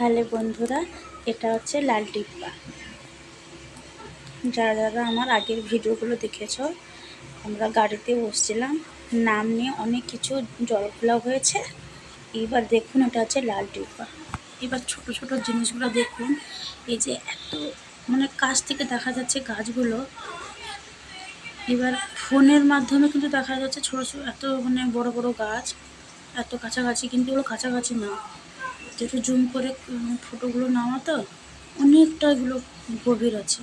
Hello বন্ধুরা, এটা হচ্ছে লাল টিপ্পা। যারা যারা আমার আগের ভিডিওগুলো দেখেছো, আমরা গাড়িতে বসছিলাম, নাম নিয়ে অনেক কিছু জল খোলা হয়েছে। এবার দেখুন, এটা হচ্ছে লাল টিপ্পা। এবার ছোট ছোট জিনিসগুলো দেখুন। এই যে এত কাছ থেকে দেখা যাচ্ছে গাছগুলো। এবার ফোনের মাধ্যমে কিন্তু দেখা যাচ্ছে ছোট ছোট এত বড় বড় গাছ, এত কাছাকাছি, কিন্তু এগুলো কাছাকাছি না। একটু জুম করে ফটোগুলো নেওয়া তো, অনেকটা এগুলো গভীর আছে,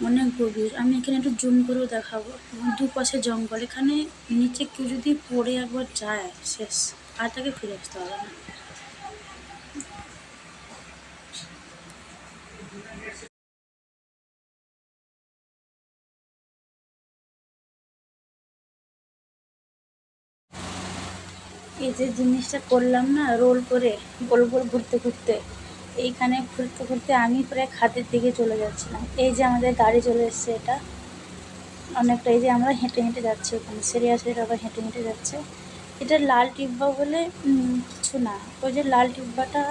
অনেক গভীর। আমি এখানে একটু জুম করেও দেখাবো। দুপাশে জঙ্গল, এখানে নিচে কেউ যদি পড়ে একবার যায় শেষ, আর তাকে ফিরে আসতে হবে না। এই যে জিনিসটা করলাম না, রোল করে গোল গোল ঘুরতে ঘুরতে, এইখানে ঘুরতে ঘুরতে আমি প্রায় খাদের দিকে চলে যাচ্ছিলাম। এই যে আমাদের গাড়ি চলে এসছে, এটা অনেকটা, এই যে আমরা হেঁটে হেঁটে যাচ্ছি, ওখানে সিরিয়াসলি আবার হেঁটে হেঁটে যাচ্ছে। এটা লাল টিপ্পা বলে কিছু না। ওই যে লাল টিপ্পাটা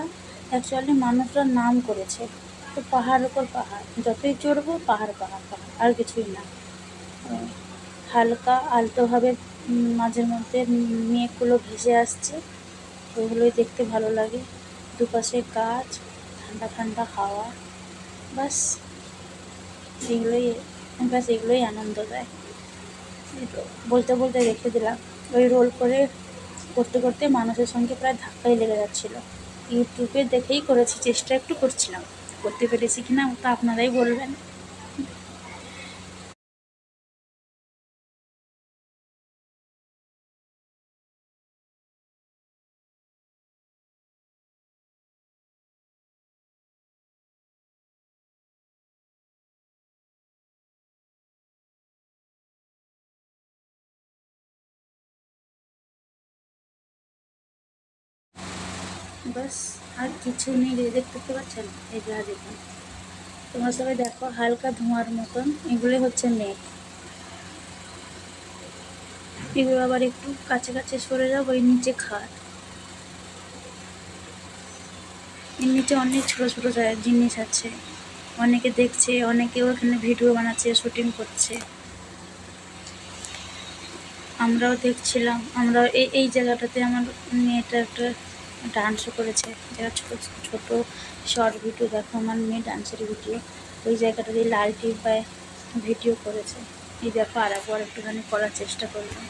অ্যাকচুয়ালি মানুষরা নাম করেছে। তো পাহাড়ের ওপর পাহাড়, যতই চড়বো পাহাড় পাহাড় পাহাড়, আর কিছুই না। হালকা আলতোভাবে মাঝের মধ্যে মেঘগুলো ভেসে আসছে, ওগুলোই দেখতে ভালো লাগে। দুপাশে গাছ, ঠান্ডা ঠান্ডা হাওয়া, বাস এগুলোই আনন্দ দেয়। বলতে বলতে রেখে দিলাম। ওই রোল করে করতে করতে মানুষের সঙ্গে প্রায় ধাক্কাই লেগে যাচ্ছিলো। ইউটিউবে দেখেই করেছি, চেষ্টা একটু করছিলাম, করতে পেরেছি কিনা তা আপনারাই বলবেন। বাস, আর কিছু নেই। দেখতে পাচ্ছেন, এই যা দেখুন, তোমরা সবাই দেখো, হালকা ধোঁয়ার মতন, এগুলো হচ্ছে মেঘ। এগুলো আবার একটু কাছে কাছে সরে যাবো, ওই নিচে খাট, এর নিচে অনেক ছোটো ছোটো জিনিস আছে। অনেকে দেখছে, অনেকে ওখানে ভিডিও বানাচ্ছে, শুটিং করছে। আমরাও দেখছিলাম। আমরা এই জায়গাটাতে আমার মেয়েটা একটা ডান্সও করেছে, যারা ছোটো ছোটো শর্ট ভিডিও দেখো, আমার মেয়ে ডান্সের ভিডিও, ওই জায়গাটাতে লাল টিপ্পায় ভিডিও করেছে। এই দেখো, আর একবার একটুখানি করার চেষ্টা করলাম।